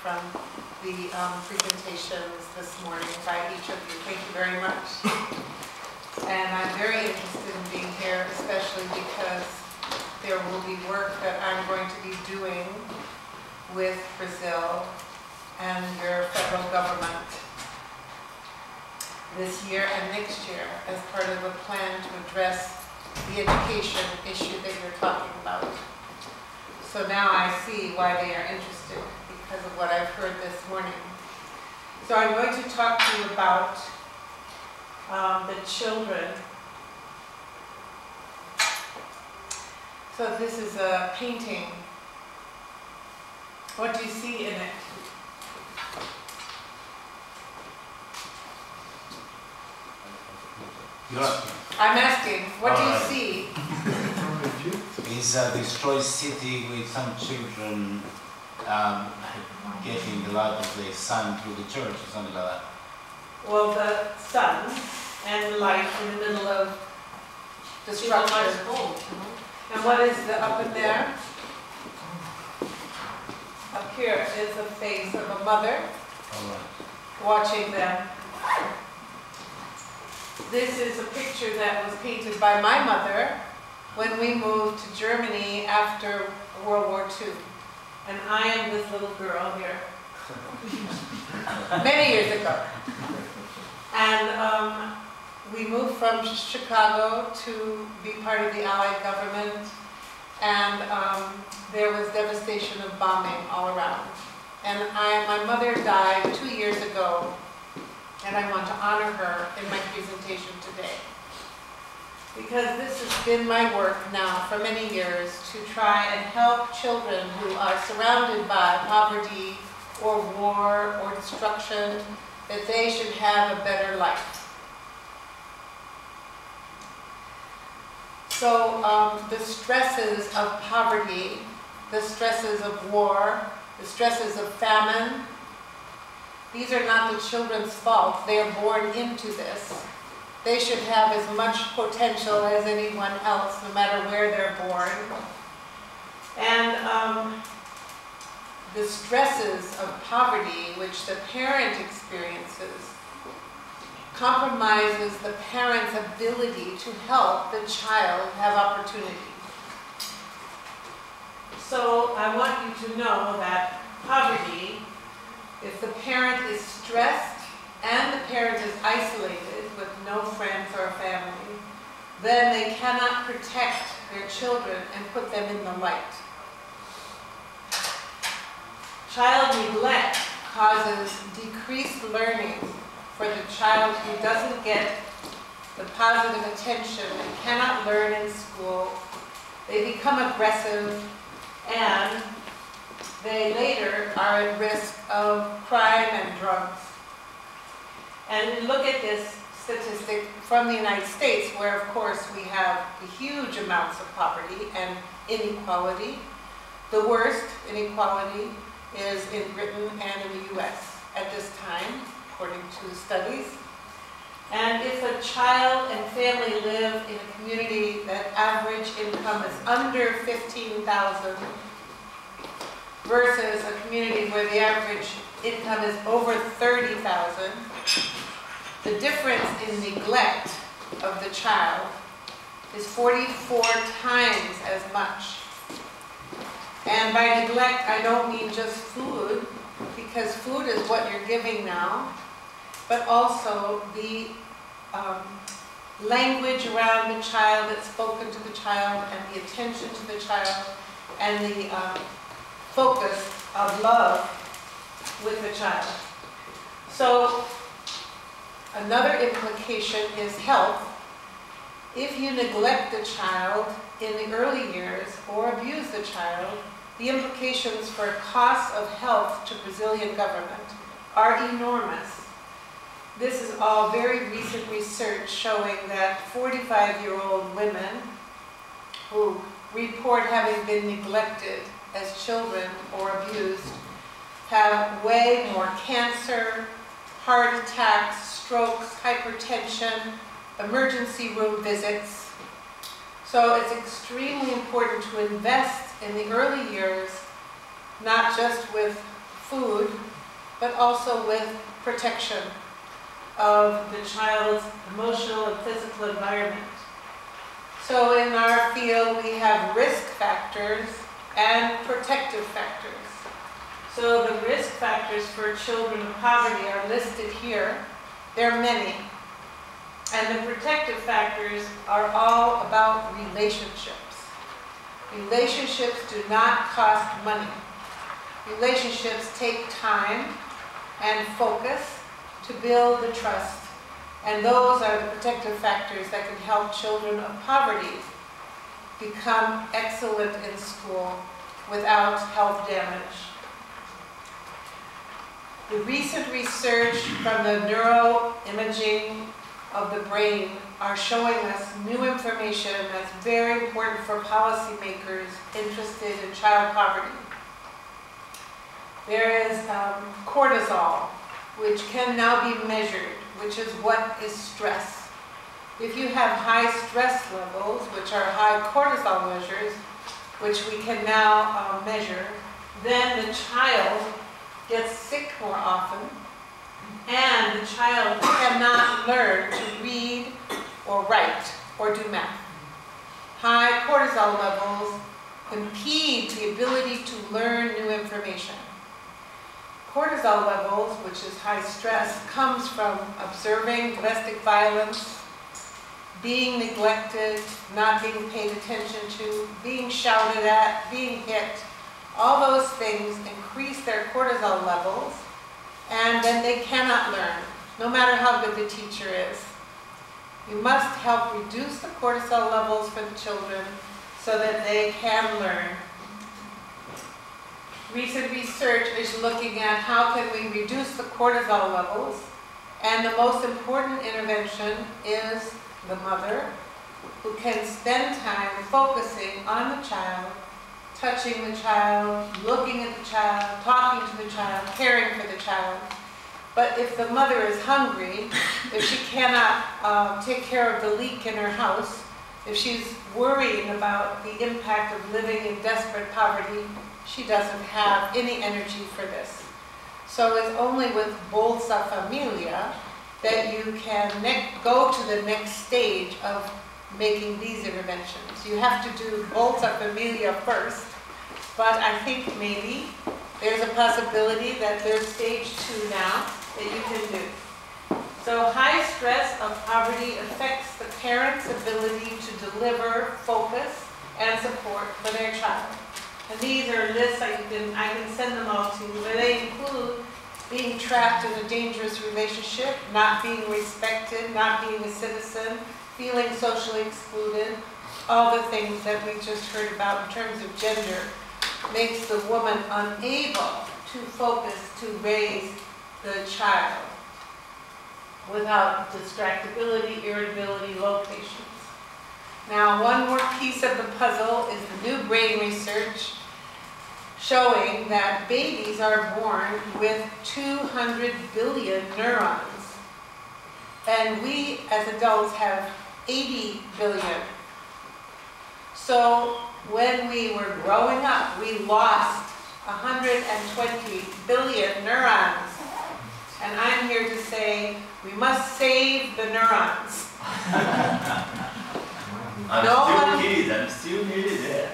from the presentations this morning by each of you. Thank you very much. And I'm very interested in being here, especially because there will be work that I'm going to be doing with Brazil and your federal government this year and next year as part of a plan to address the education issue that you're talking about. So now I see why they are interested, because of what I've heard this morning. So I'm going to talk to you about the children. So this is a painting. What do you see in it? You're asking. I'm asking, what do you see? It's a destroyed city with some children getting the light of the sun through the church or something like that. Well, the sun and the light in the middle of the structure. And what is the up in there? Up here is the face of a mother watching them. This is a picture that was painted by my mother when we moved to Germany after World War II. And I am this little girl here. Many years ago. And we moved from Chicago to be part of the Allied government. And there was devastation of bombing all around. And my mother died 2 years ago. And I want to honor her in my presentation today. Because this has been my work now for many years to try and help children who are surrounded by poverty or war or destruction, that they should have a better life. So the stresses of poverty, the stresses of war, the stresses of famine, these are not the children's fault. They are born into this. They should have as much potential as anyone else, no matter where they're born. And the stresses of poverty, which the parent experiences, compromises the parent's ability to help the child have opportunity. So I want you to know that poverty, if the parent is stressed and the parent is isolated with no friends or family, then they cannot protect their children and put them in the light. Child neglect causes decreased learning for the child who doesn't get the positive attention and cannot learn in school. They become aggressive and they later are at risk of crime and drugs. And look at this statistic from the United States, where of course we have huge amounts of poverty and inequality. The worst inequality is in Britain and in the US at this time, according to studies. And if a child and family live in a community that average income is under $15,000 versus a community where the average income is over $30,000, the difference in neglect of the child is 44 times as much. And by neglect, I don't mean just food, because food is what you're giving now, but also the language around the child that's spoken to the child, and the attention to the child, and the focus of love with the child. So another implication is health. If you neglect the child in the early years or abuse the child, the implications for costs of health to Brazilian government are enormous. This is all very recent research showing that 45-year-old women who report having been neglected as children or abused have way more cancer, heart attacks, strokes, hypertension, emergency room visits. So it's extremely important to invest in the early years, not just with food, but also with protection of the child's emotional and physical environment. So in our field, we have risk factors and protective factors. So the risk factors for children of poverty are listed here. There are many. And the protective factors are all about relationships. Relationships do not cost money. Relationships take time and focus to build the trust. And those are the protective factors that can help children of poverty become excellent in school without health damage. The recent research from the neuroimaging of the brain are showing us new information that's very important for policymakers interested in child poverty. There is cortisol, which can now be measured, which is what is stress. If you have high stress levels, which are high cortisol measures, which we can now measure, then the child gets sick more often, and the child cannot learn to read or write or do math. High cortisol levels impede the ability to learn new information. Cortisol levels, which is high stress, comes from observing domestic violence, being neglected, not being paid attention to, being shouted at, being hit. All those things increase their cortisol levels, and then they cannot learn, no matter how good the teacher is. You must help reduce the cortisol levels for the children so that they can learn. Recent research is looking at how can we reduce the cortisol levels, and the most important intervention is the mother, who can spend time focusing on the child, touching the child, looking at the child, talking to the child, caring for the child. But if the mother is hungry, if she cannot take care of the leak in her house, if she's worrying about the impact of living in desperate poverty, she doesn't have any energy for this. So it's only with Bolsa Familia that you can go to the next stage of making these interventions. You have to do Bolsa Familia first, but I think maybe there's a possibility that there's stage 2 now that you can do. So high stress of poverty affects the parent's ability to deliver focus and support for their child. And these are lists I can send them all to you, but they include being trapped in a dangerous relationship, not being respected, not being a citizen, feeling socially excluded, all the things that we just heard about in terms of gender, makes the woman unable to focus to raise the child without distractibility, irritability, low patience. Now, one more piece of the puzzle is the new brain research showing that babies are born with 200 billion neurons. And we, as adults, have 80 billion. So when we were growing up, we lost 120 billion neurons. And I'm here to say, we must save the neurons. I'm still needed there.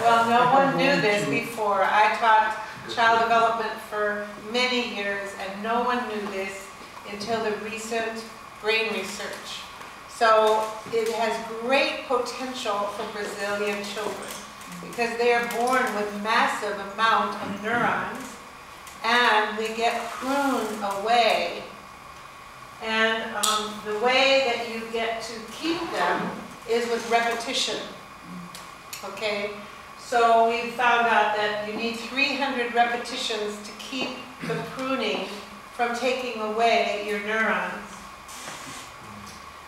Well, no one knew this before. I taught child development for many years, and no one knew this until the recent brain research. So it has great potential for Brazilian children because they are born with massive amount of neurons, and they get pruned away. And the way that you get to keep them is with repetition. Okay? So we found out that you need 300 repetitions to keep the pruning from taking away your neurons.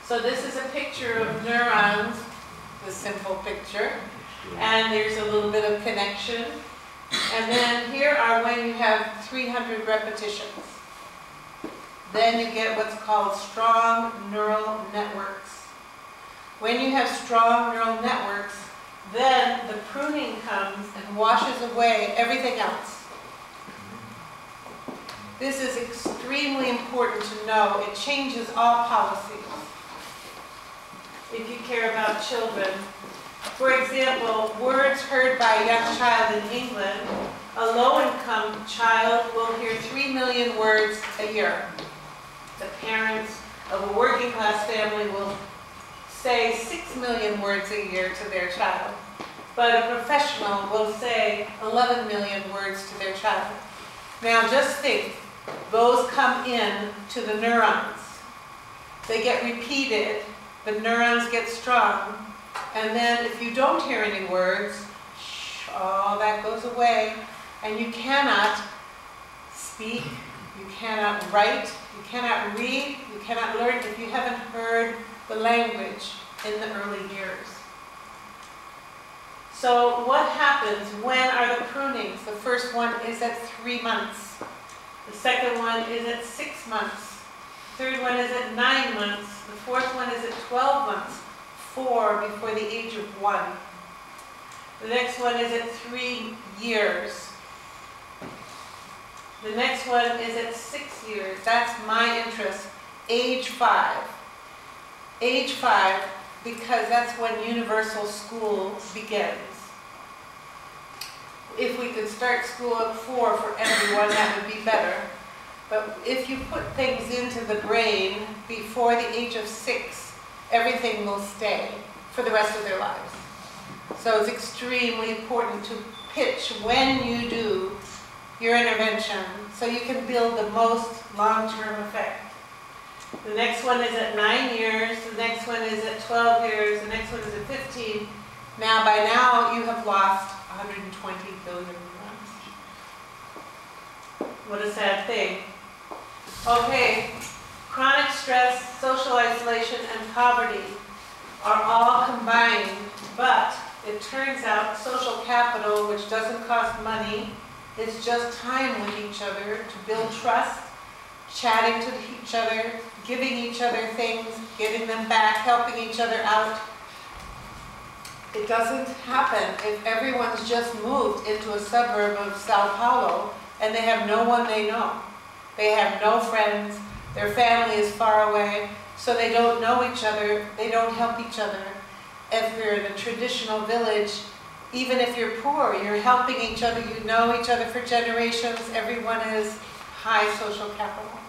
So this is a picture of neurons, the simple picture. And there's a little bit of connection. And then here are when you have 300 repetitions. Then you get what's called strong neural networks. When you have strong neural networks, then the pruning comes and washes away everything else. This is extremely important to know. It changes all policies if you care about children. For example, words heard by a young child in England, a low-income child will hear 3 million words a year. The parents of a working-class family will say 6 million words a year to their child. But a professional will say 11 million words to their child. Now just think, those come in to the neurons. They get repeated, the neurons get strong, and then if you don't hear any words, all that goes away, and you cannot speak, you cannot write, you cannot read, you cannot learn if you haven't heard the language in the early years. So what happens? When are the prunings? The first one is at 3 months. The second one is at 6 months. The third one is at 9 months. The fourth one is at 12 months. 4 before the age of 1. The next one is at 3 years. The next one is at 6 years. That's my interest. Age 5. Age 5, because that's when universal school begins. If we could start school at 4 for everyone, that would be better. But if you put things into the brain before the age of 6, everything will stay for the rest of their lives. So it's extremely important to pitch when you do your intervention so you can build the most long-term effect. The next one is at 9 years, the next one is at 12 years, the next one is at 15. Now, by now, you have lost 120 billion neurons. What a sad thing. Okay, chronic stress, social isolation, and poverty are all combined, but it turns out social capital, which doesn't cost money, is just time with each other to build trust, chatting to each other, giving each other things, getting them back, helping each other out. It doesn't happen if everyone's just moved into a suburb of Sao Paulo and they have no one they know. They have no friends, their family is far away, so they don't know each other, they don't help each other. If you're in a traditional village, even if you're poor, you're helping each other, you know each other for generations, everyone is high social capital.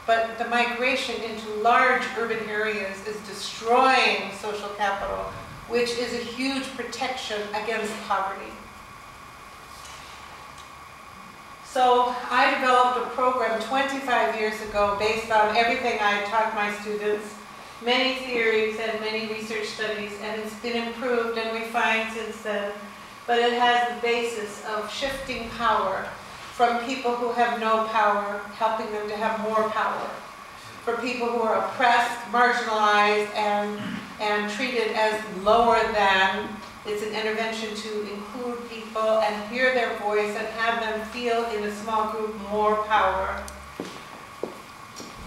But the migration into large urban areas is destroying social capital, which is a huge protection against poverty. So I developed a program 25 years ago based on everything I taught my students, many theories and many research studies, and it's been improved and refined since then. But it has the basis of shifting power from people who have no power, helping them to have more power. For people who are oppressed, marginalized, and treated as lower than, it's an intervention to include people and hear their voice and have them feel in a small group more power.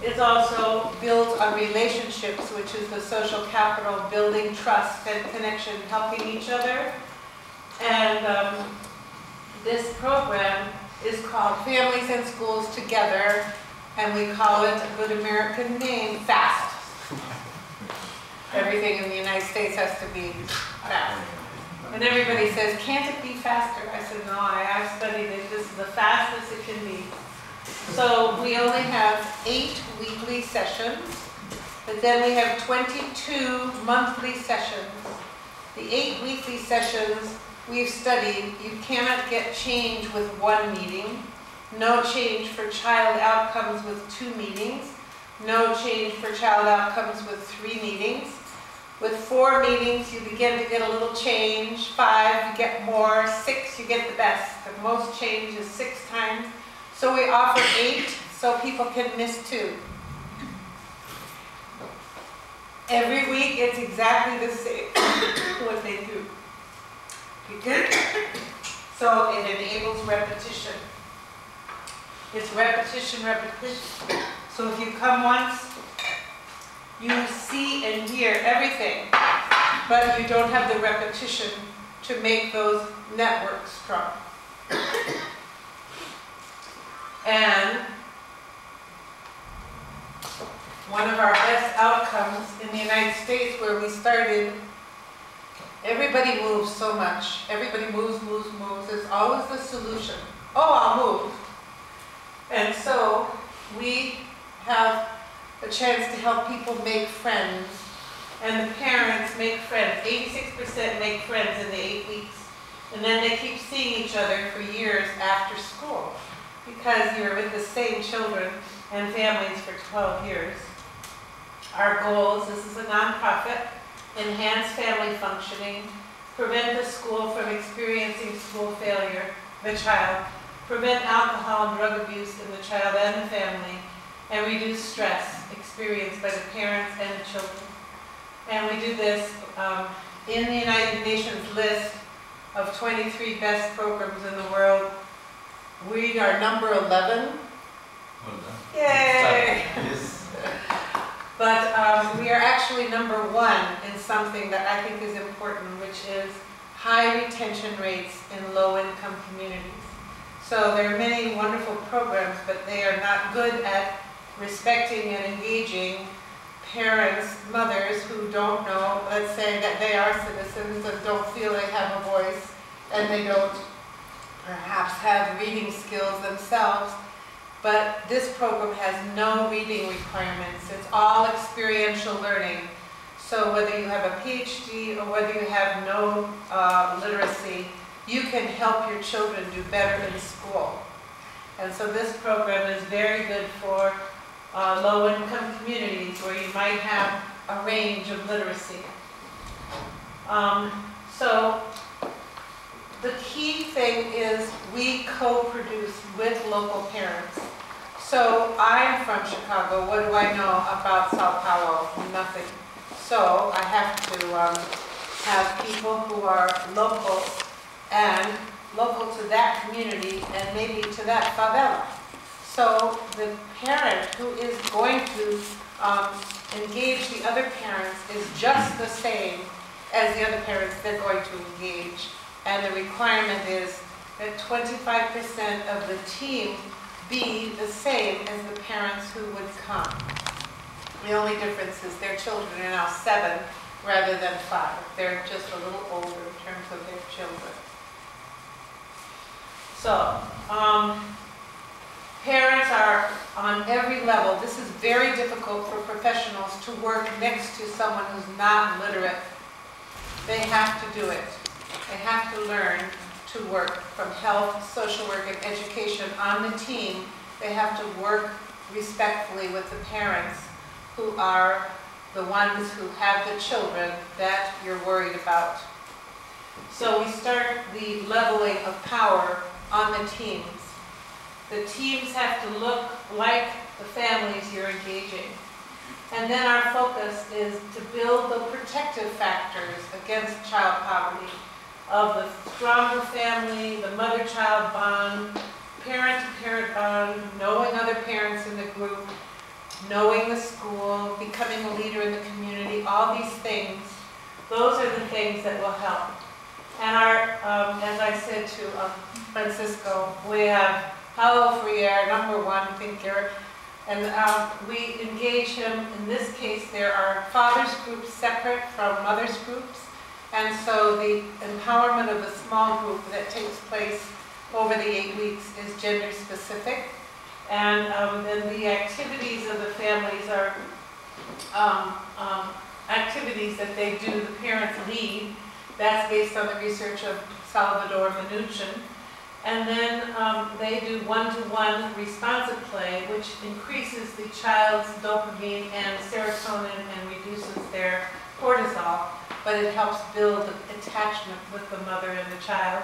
It's also built on relationships, which is the social capital, building trust and connection, helping each other. And this program is called Families and Schools Together, and we call it a good American name, FAST. Everything in the United States has to be fast. And everybody says, can't it be faster? I said, no, I've studied it. This is the fastest it can be. So we only have 8 weekly sessions, but then we have 22 monthly sessions. The 8 weekly sessions we've studied, you cannot get change with 1 meeting, no change for child outcomes with 2 meetings, no change for child outcomes with 3 meetings. With 4 meetings, you begin to get a little change. 5, you get more. 6, you get the best. The most change is 6 times. So we offer 8 so people can miss 2. Every week, it's exactly the same what they do. You good? So it enables repetition. It's repetition, repetition. So if you come once, you see and hear everything, but you don't have the repetition to make those networks strong. And outcomes in the United States where we started, everybody moves so much. Everybody moves. There's always the solution. Oh, I'll move. And so we have a chance to help people make friends. And the parents make friends. 86% make friends in the 8 weeks. And then they keep seeing each other for years after school, because you're with the same children and families for 12 years. Our goals, this is a nonprofit, enhance family functioning, prevent the school from experiencing school failure, the child, prevent alcohol and drug abuse in the child and the family, and reduce stress experienced by the parents and the children. And we do this in the United Nations list of 23 best programs in the world. We are number 11. Well done. Yay! Yes. But we are actually number 1 in something that I think is important, which is high retention rates in low-income communities. So there are many wonderful programs, but they are not good at respecting and engaging parents, mothers who don't know, let's say that they are citizens and don't feel they have a voice, and they don't perhaps have reading skills themselves. But this program has no reading requirements. It's all experiential learning. So whether you have a PhD or whether you have no literacy, you can help your children do better in school. And so this program is very good for low-income communities where you might have a range of literacy. So the key thing is we co-produce with local parents. So I'm from Chicago. What do I know about Sao Paulo? Nothing. So I have to have people who are local and local to that community and maybe to that favela. So the parent who is going to engage the other parents is just the same as the other parents they're going to engage. And the requirement is that 25% of the team be the same as the parents who would come. The only difference is their children are now 7 rather than 5. They're just a little older in terms of their children. So, parents are on every level. This is very difficult for professionals to work next to someone who's not literate. They have to do it. They have to learn to work from health, social work, and education on the team. They have to work respectfully with the parents who are the ones who have the children that you're worried about. So we start the leveling of power on the teams. The teams have to look like the families you're engaging. And then our focus is to build the protective factors against child poverty of the stronger family, the mother-child bond, parent-to-parent bond, knowing other parents in the group, knowing the school, becoming a leader in the community, all these things. Those are the things that will help. And our, as I said to Francisco, we have Paulo Freire, number 1 thinker, and we engage him. In this case, there are fathers groups separate from mothers groups. And so the empowerment of the small group that takes place over the 8 weeks is gender specific. And then the activities of the families are activities that they do, the parents lead. That's based on the research of Salvador Minuchin. And then they do one-to-one responsive play, which increases the child's dopamine and serotonin and reduces their cortisol, but it helps build attachment with the mother and the child.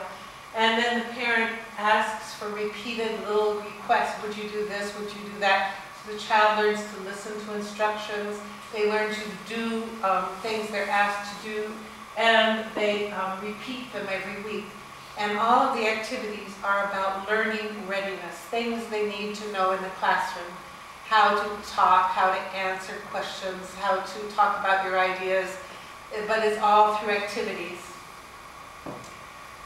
And then the parent asks for repeated little requests. Would you do this? Would you do that? So the child learns to listen to instructions. They learn to do things they're asked to do, and they repeat them every week. And all of the activities are about learning readiness, things they need to know in the classroom. How to talk, how to answer questions, how to talk about your ideas, but it's all through activities.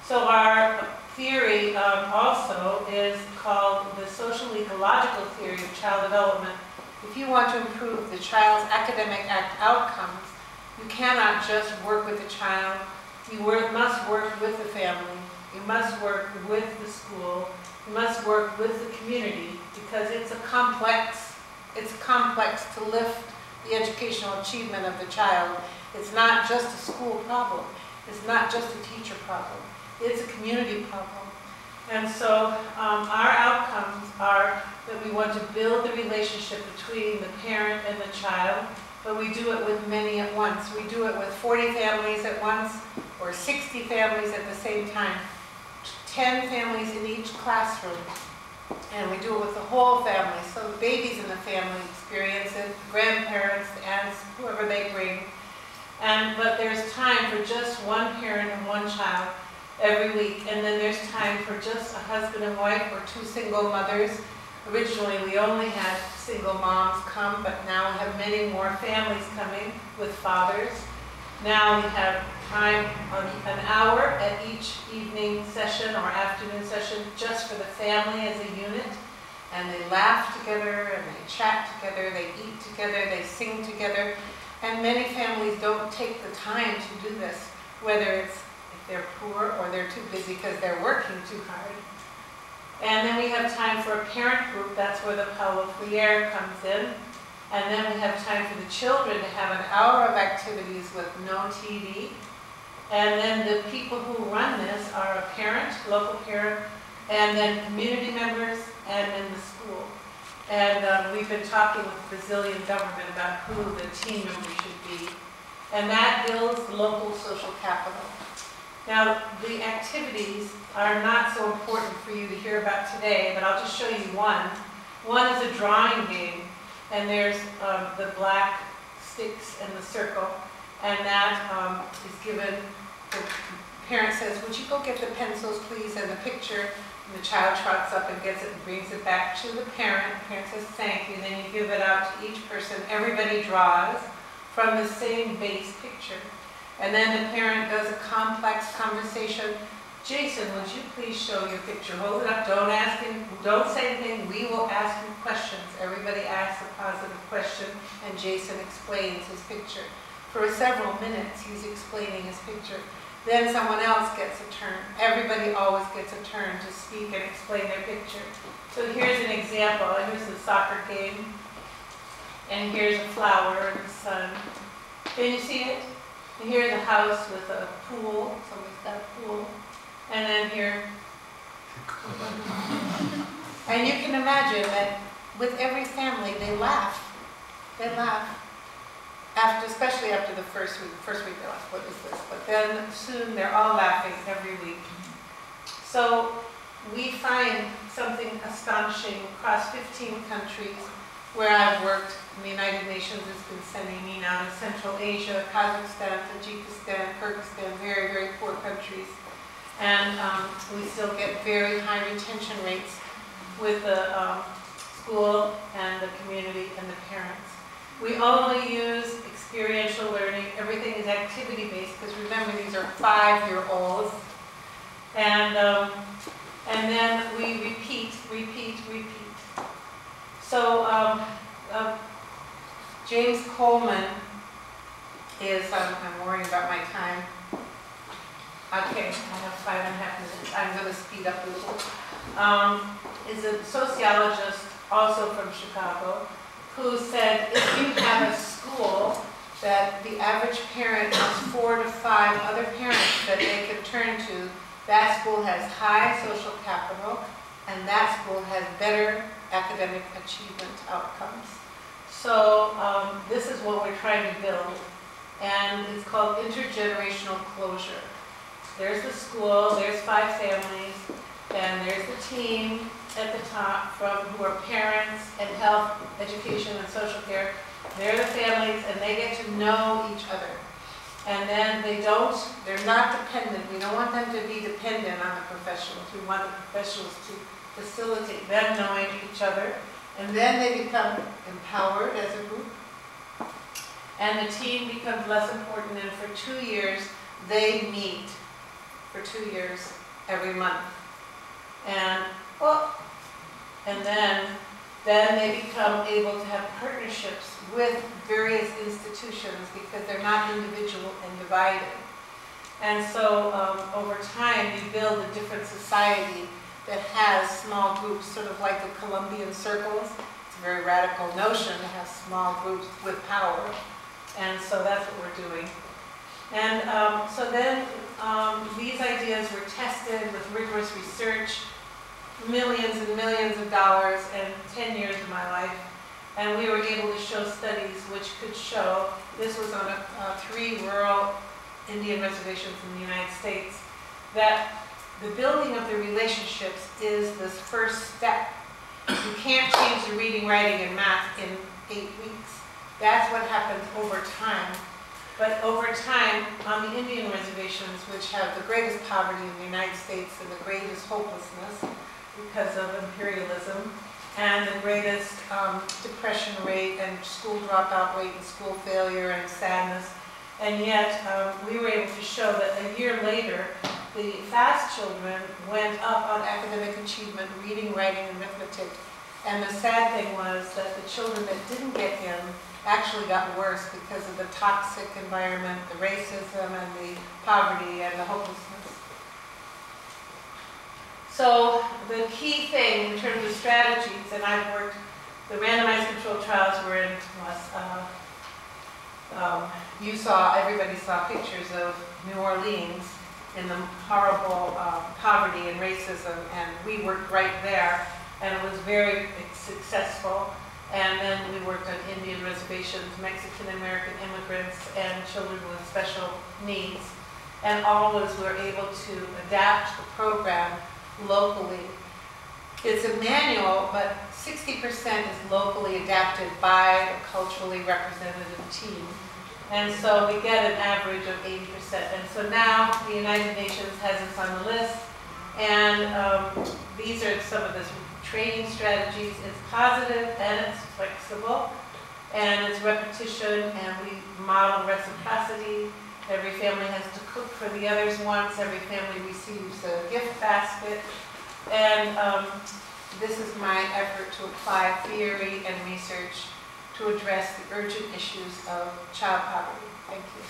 So our theory also is called the social ecological theory of child development. if you want to improve the child's academic outcomes, you cannot just work with the child. You must work with the family. You must work with the school. You must work with the community, because it's complex to lift the educational achievement of the child. It's not just a school problem. It's not just a teacher problem. It's a community problem. And so our outcomes are that we want to build the relationship between the parent and the child, but we do it with many at once. We do it with 40 families at once, or 60 families at the same time, 10 families in each classroom. And we do it with the whole family, so the babies in the family experience it, the grandparents, the aunts, whoever they bring. But there's time for just one parent and one child every week, and then there's time for just a husband and wife or two single mothers. Originally, we only had single moms come, but now we have many more families coming with fathers. Now we have time, an hour at each evening session or afternoon session just for the family as a unit. And they laugh together, and they chat together, they eat together, they sing together. And many families don't take the time to do this, whether it's if they're poor or they're too busy because they're working too hard. And then we have time for a parent group. That's where the Paulo Freire comes in. And then we have time for the children to have an hour of activities with no TV. And then the people who run this are a parent, local parent, and then community members, and then the school. And we've been talking with the Brazilian government about who the team members should be. And that builds local social capital. Now, the activities are not so important for you to hear about today, but I'll just show you one. One is a drawing game, and there's the black sticks and the circle, and that is given, the parent says, would you go get the pencils, please, and the picture, and the child trots up and gets it and brings it back to the parent. The parent says, thank you, and then you give it out to each person. Everybody draws from the same base picture. And then the parent does a complex conversation. Jason, would you please show your picture? Hold it up, don't ask him, don't say anything, we will ask him questions. Everybody asks a positive question, and Jason explains his picture. For several minutes, he's explaining his picture. Then someone else gets a turn. Everybody always gets a turn to speak and explain their picture. So here's an example. Here's the soccer game. And here's a flower in the sun. Can you see it? And here's a house with a pool. Somebody's got a pool. And then here. And you can imagine that with every family, they laugh. They laugh. Especially after the first week. First week they're like, what is this? But then soon they're all laughing every week. So we find something astonishing across 15 countries where I've worked. The United Nations has been sending me now to Central Asia, Kazakhstan, Tajikistan, Kyrgyzstan, very, very poor countries. And we still get very high retention rates with the school and the community and the parents. We only use experiential learning. Everything is activity-based, because remember, these are 5-year-olds. And then we repeat. So James Coleman is, I'm worrying about my time. Okay, I have 5.5 minutes. I'm going to speed up a little. Is a sociologist, also from Chicago, who said if you have a school that the average parent has 4 to 5 other parents that they can turn to, that school has high social capital, and that school has better academic achievement outcomes. So this is what we're trying to build, and it's called intergenerational closure. There's the school, there's 5 families, and there's the team at the top who are parents and health, education, and social care. They're the families, and they get to know each other. And then they're not dependent. We don't want them to be dependent on the professionals. We want the professionals to facilitate them knowing each other. And then they become empowered as a group. And the team becomes less important, and for 2 years, they meet for 2 years every month. And then then they become able to have partnerships with various institutions because they're not individual and divided. And so over time, you build a different society that has small groups, sort of like the Columbian circles. It's a very radical notion to have small groups with power. And so that's what we're doing. And so then these ideas were tested with rigorous research, millions and millions of dollars, and 10 years of my life. And we were able to show studies which could show, this was on 3 rural Indian reservations in the United States, that the building of the relationships is this first step. You can't change the reading, writing, and math in 8 weeks. That's what happens over time. But over time, on the Indian reservations, which have the greatest poverty in the United States and the greatest hopelessness because of imperialism, and the greatest depression rate and school dropout rate and school failure and sadness, and yet we were able to show that a year later, the fast children went up on academic achievement, reading, writing, and arithmetic. And the sad thing was that the children that didn't get in actually got worse because of the toxic environment, the racism, and the poverty, and the hopelessness. So the key thing in terms of strategies, and I've worked, the randomized controlled trials were in, everybody saw pictures of New Orleans in the horrible poverty and racism, and we worked right there, and it was very successful. And then we worked on Indian reservations, Mexican-American immigrants, and children with special needs. And all of us were able to adapt the program locally. It's a manual, but 60% is locally adapted by a culturally representative team. And so we get an average of 80%. And so now the United Nations has us on the list. And these are some of the training strategies. It's positive and it's flexible. And it's repetition, and we model reciprocity. Every family has to cook for the others once. Every family receives a gift basket. And this is my effort to apply theory and research to address the urgent issues of child poverty. Thank you.